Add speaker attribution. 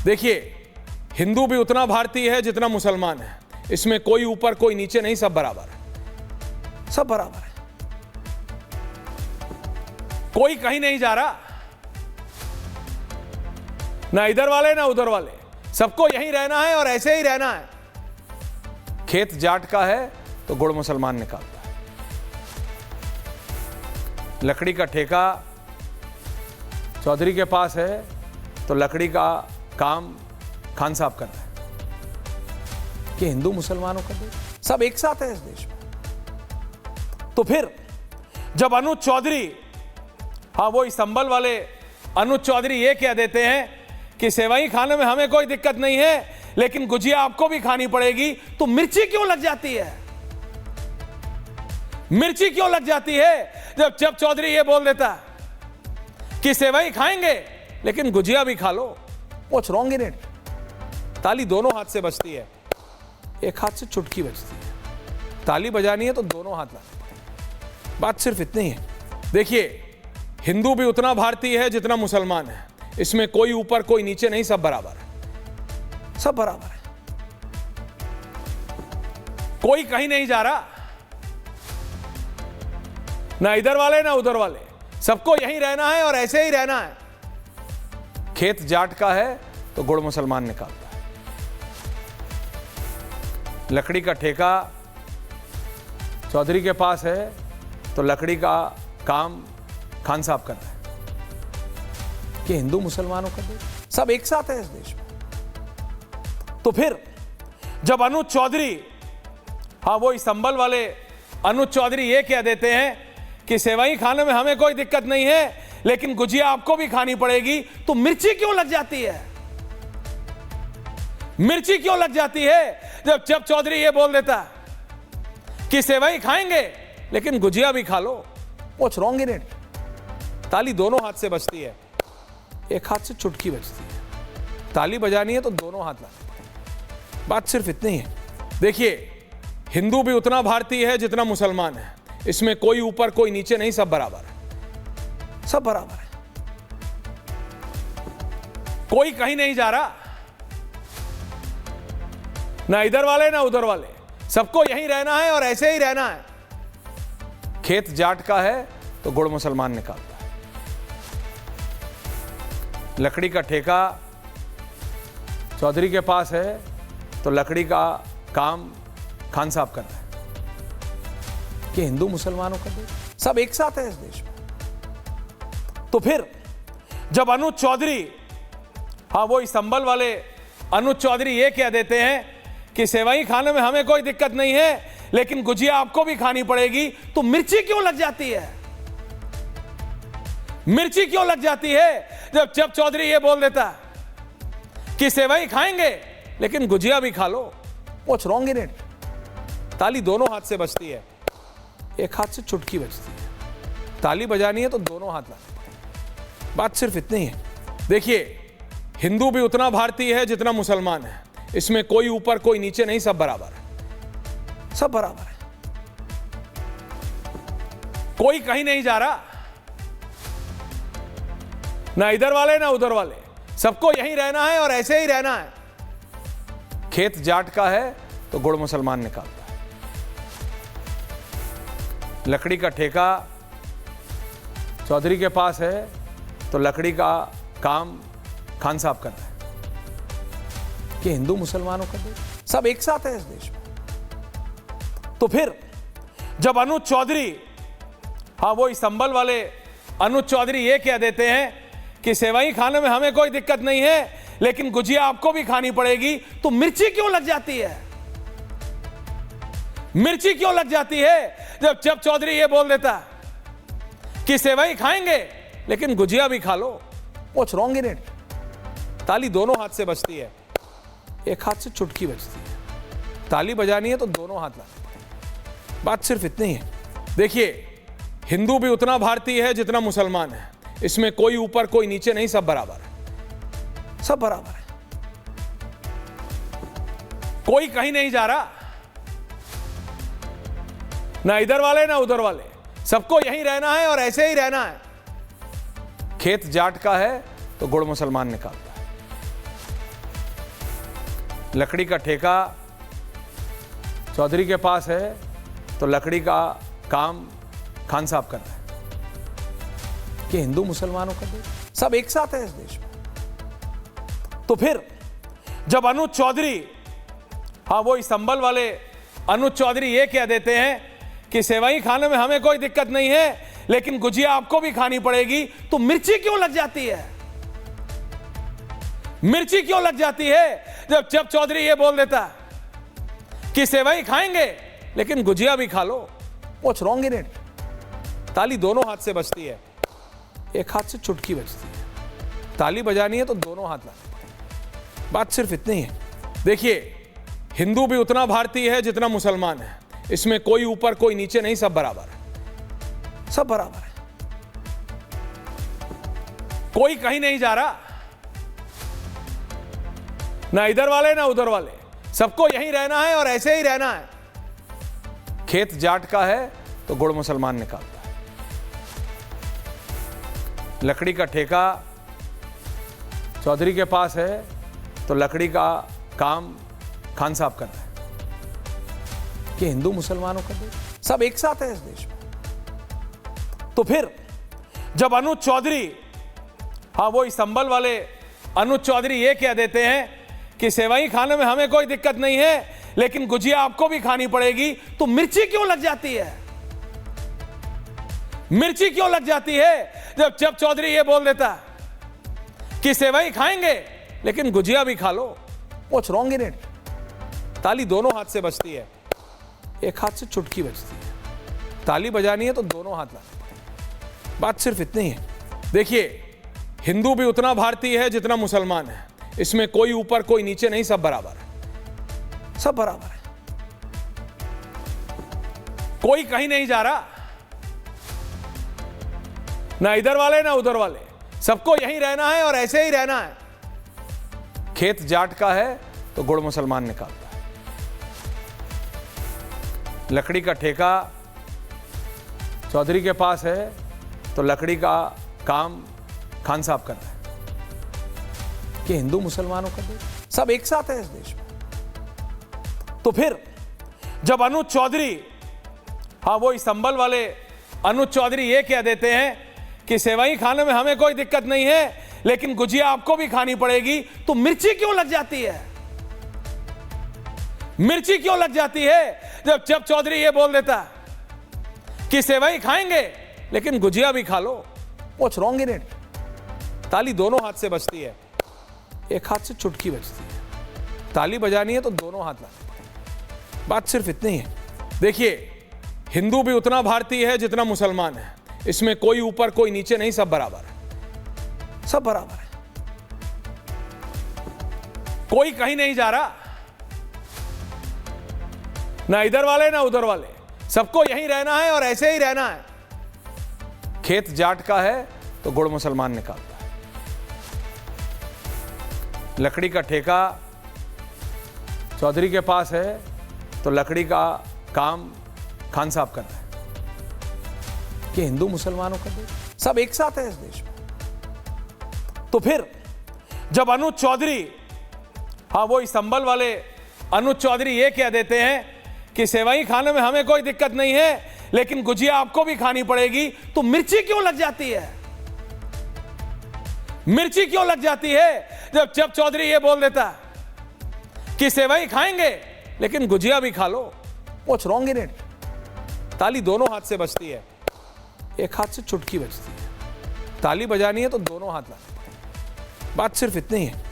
Speaker 1: देखिए, हिंदू भी उतना भारतीय है जितना मुसलमान है। इसमें कोई ऊपर कोई नीचे नहीं, सब बराबर है, सब बराबर है। कोई कहीं नहीं जा रहा, ना इधर वाले ना उधर वाले, सबको यहीं रहना है और ऐसे ही रहना है। खेत जाट का है तो गुड़ मुसलमान निकालता है। लकड़ी का ठेका चौधरी के पास है तो लकड़ी का काम खान साहब कर रहे हैं। कि हिंदू मुसलमानों का देश, सब एक साथ है इस देश में। तो फिर जब अनुज चौधरी, हाँ वो संभल वाले अनुज चौधरी ये कह देते हैं कि सेवई खाने में हमें कोई दिक्कत नहीं है, लेकिन गुजिया आपको भी खानी पड़ेगी, तो मिर्ची क्यों लग जाती है? मिर्ची क्यों लग जाती है जब चौधरी ये बोल देता कि सेवई खाएंगे लेकिन गुजिया भी खा लो? What's wrong in it? ताली दोनों हाथ से बजती है, एक हाथ से चुटकी बजती है। ताली बजानी है तो दोनों हाथ लाने पड़ेंगे। बात सिर्फ इतनी है। देखिए, हिंदू भी उतना भारतीय है जितना मुसलमान है। इसमें कोई ऊपर कोई नीचे नहीं, सब बराबर है, सब बराबर है। कोई कहीं नहीं जा रहा, ना इधर वाले ना उधर वाले, सबको यहीं रहना है और ऐसे ही रहना है। खेत जाट का है तो गुड़ मुसलमान निकालता है। लकड़ी का ठेका चौधरी के पास है तो लकड़ी का काम खान साहब कर रहे हैं। कि हिंदू मुसलमानों का देश, सब एक साथ है इस देश में। तो फिर जब अनुज चौधरी, हाँ वो संभल वाले अनुज चौधरी ये कह देते हैं कि सेवई खाने में हमें कोई दिक्कत नहीं है, लेकिन गुजिया आपको भी खानी पड़ेगी, तो मिर्ची क्यों लग जाती है? मिर्ची क्यों लग जाती है जब चौधरी ये बोल देता कि सेवई खाएंगे लेकिन गुजिया भी खा लो? What's wrong in it? ताली दोनों हाथ से बजती है, एक हाथ से चुटकी बजती है। ताली बजानी है तो दोनों हाथ लाने पड़ेंगे। बात सिर्फ इतनी है। देखिए, हिंदू भी उतना भारतीय है जितना मुसलमान है। इसमें कोई ऊपर कोई नीचे नहीं, सब बराबर है, सब बराबर है। कोई कहीं नहीं जा रहा, ना इधर वाले ना उधर वाले, सबको यहीं रहना है और ऐसे ही रहना है। खेत जाट का है तो गुड़ मुसलमान निकालता है। लकड़ी का ठेका चौधरी के पास है तो लकड़ी का काम खान साहब कर रहे हैं। कि हिंदू मुसलमानों का देश, सब एक साथ है इस देश में। तो फिर जब अनुज चौधरी, हाँ वो संभल वाले अनुज चौधरी ये कह देते हैं कि सेवई खाने में हमें कोई दिक्कत नहीं है, लेकिन गुजिया आपको भी खानी पड़ेगी, तो मिर्ची क्यों लग जाती है? मिर्ची क्यों लग जाती है जब चौधरी ये बोल देता कि सेवई खाएंगे लेकिन गुजिया भी खा लो? What's wrong in it? ताली दोनों हाथ से बजती है, एक हाथ से चुटकी बजती है। ताली बजानी है तो दोनों हाथ लाने पड़ेंगे। बात सिर्फ इतनी है। देखिए, हिंदू भी उतना भारतीय है जितना मुसलमान है। इसमें कोई ऊपर कोई नीचे नहीं, सब बराबर है, सब बराबर है। कोई कहीं नहीं जा रहा, ना इधर वाले ना उधर वाले, सबको यहीं रहना है और ऐसे ही रहना है। खेत जाट का है तो गुड़ मुसलमान निकालता है। लकड़ी का ठेका चौधरी के पास है तो लकड़ी का काम खान साहब कर रहे हैं। कि हिंदू मुसलमानों का देश, सब एक साथ है इस देश में। तो फिर जब अनुज चौधरी, हाँ वो संभल वाले अनुज चौधरी ये कह देते हैं कि सेवई खाने में हमें कोई दिक्कत नहीं है, लेकिन गुजिया आपको भी खानी पड़ेगी, तो मिर्ची क्यों लग जाती है? मिर्ची क्यों लग जाती है जब चौधरी ये बोल देता कि सेवई खाएंगे लेकिन गुजिया भी खा लो? What's wrong in it? ताली दोनों हाथ से बजती है, एक हाथ से चुटकी बजती है। ताली बजानी है तो दोनों हाथ लाने पड़ेंगे। बात सिर्फ इतनी है। देखिए, हिंदू भी उतना भारतीय है जितना मुसलमान है। इसमें कोई ऊपर कोई नीचे नहीं, सब बराबर है, सब बराबर है। कोई कहीं नहीं जा रहा, ना इधर वाले ना उधर वाले, सबको यहीं रहना है और ऐसे ही रहना है। खेत जाट का है तो गुड़ मुसलमान निकालता है। लकड़ी का ठेका चौधरी के पास है तो लकड़ी का काम खान साहब कर रहे हैं कि हिंदू मुसलमानों का देश, सब एक साथ है इस देश में। तो फिर जब अनुज चौधरी, हाँ वो संभल वाले अनुज चौधरी ये कह देते हैं कि सेवई खाने में हमें कोई दिक्कत नहीं है लेकिन गुजिया आपको भी खानी पड़ेगी, तो मिर्ची क्यों लग जाती है? मिर्ची क्यों लग जाती है जब चौधरी ये बोल देता कि सेवई खाएंगे लेकिन गुजिया भी खा लो? What's wrong in it? ताली दोनों हाथ से बजती है, एक हाथ से चुटकी बजती है। ताली बजानी है तो दोनों हाथ लाने पड़ेंगे। बात सिर्फ इतनी है। देखिए, हिंदू भी उतना भारतीय है जितना मुसलमान है, इसमें कोई ऊपर कोई नीचे नहीं, सब बराबर है, सब बराबर है, कोई कहीं नहीं जा रहा, ना इधर वाले ना उधर वाले, सबको यहीं रहना है और ऐसे ही रहना है। खेत जाट का है तो गुड़ मुसलमान निकालता है। लकड़ी का ठेका चौधरी के पास है तो लकड़ी का काम खान साहब कर रहे हैं कि हिंदू मुसलमानों का देश, सब एक साथ है इस देश में। तो फिर जब अनुज चौधरी, हाँ वो संभल वाले अनुज चौधरी ये कह देते हैं कि सेवई खाने में हमें कोई दिक्कत नहीं है लेकिन गुजिया आपको भी खानी पड़ेगी, तो मिर्ची क्यों लग जाती है? मिर्ची क्यों लग जाती है जब चौधरी ये बोल देता कि सेवई खाएंगे लेकिन गुजिया भी खा लो? What's wrong in it? ताली दोनों हाथ से बजती है, एक हाथ से चुटकी बजती है। ताली बजानी है तो दोनों हाथ लाने पड़ेंगे। बात सिर्फ इतनी है। देखिए, हिंदू भी उतना भारतीय है जितना मुसलमान है, इसमें कोई ऊपर कोई नीचे नहीं, सब बराबर है, सब बराबर है, कोई कहीं नहीं जा रहा, ना इधर वाले ना उधर वाले, सबको यहीं रहना है और ऐसे ही रहना है। खेत जाट का है तो गुड़ मुसलमान निकालता है। लकड़ी का ठेका चौधरी के पास है तो लकड़ी का काम खान साहब कर रहे हैं कि हिंदू मुसलमानों का देश, सब एक साथ है इस देश में। तो फिर जब अनुज चौधरी, हाँ वो संभल वाले अनुज चौधरी ये कह देते हैं कि सेवई खाने में हमें कोई दिक्कत नहीं है लेकिन गुजिया आपको भी खानी पड़ेगी, तो मिर्ची क्यों लग जाती है? मिर्ची क्यों लग जाती है जब चौधरी ये बोल देता कि सेवई खाएंगे लेकिन गुजिया भी खा लो? What's wrong in it? ताली दोनों हाथ से बजती है, एक हाथ से चुटकी बजती है। ताली बजानी है तो दोनों हाथ लाने पड़ेंगे। बात सिर्फ इतनी है। देखिए, हिंदू भी उतना भारतीय है जितना मुसलमान है, इसमें कोई ऊपर कोई नीचे नहीं, सब बराबर है, सब बराबर है, कोई कहीं नहीं जा रहा, ना इधर वाले ना उधर वाले, सबको यहीं रहना है और ऐसे ही रहना है। खेत जाट का है तो गुड़ मुसलमान निकालता है। लकड़ी का ठेका चौधरी के पास है तो लकड़ी का काम खान साहब कर रहे हैं कि हिंदू मुसलमानों का देश, सब एक साथ है इस देश में। तो फिर जब अनुज चौधरी, हाँ वो संभल वाले अनुज चौधरी ये कह देते हैं कि सेवई खाने में हमें कोई दिक्कत नहीं है लेकिन गुजिया आपको भी खानी पड़ेगी, तो मिर्ची क्यों लग जाती है? मिर्ची क्यों लग जाती है जब चौधरी ये बोल देता कि सेवई खाएंगे लेकिन गुजिया भी खा लो? What's wrong in it? ताली दोनों हाथ से बजती है, एक हाथ से चुटकी बजती है। ताली बजानी है तो दोनों हाथ लाने पड़ेंगे। बात सिर्फ इतनी है।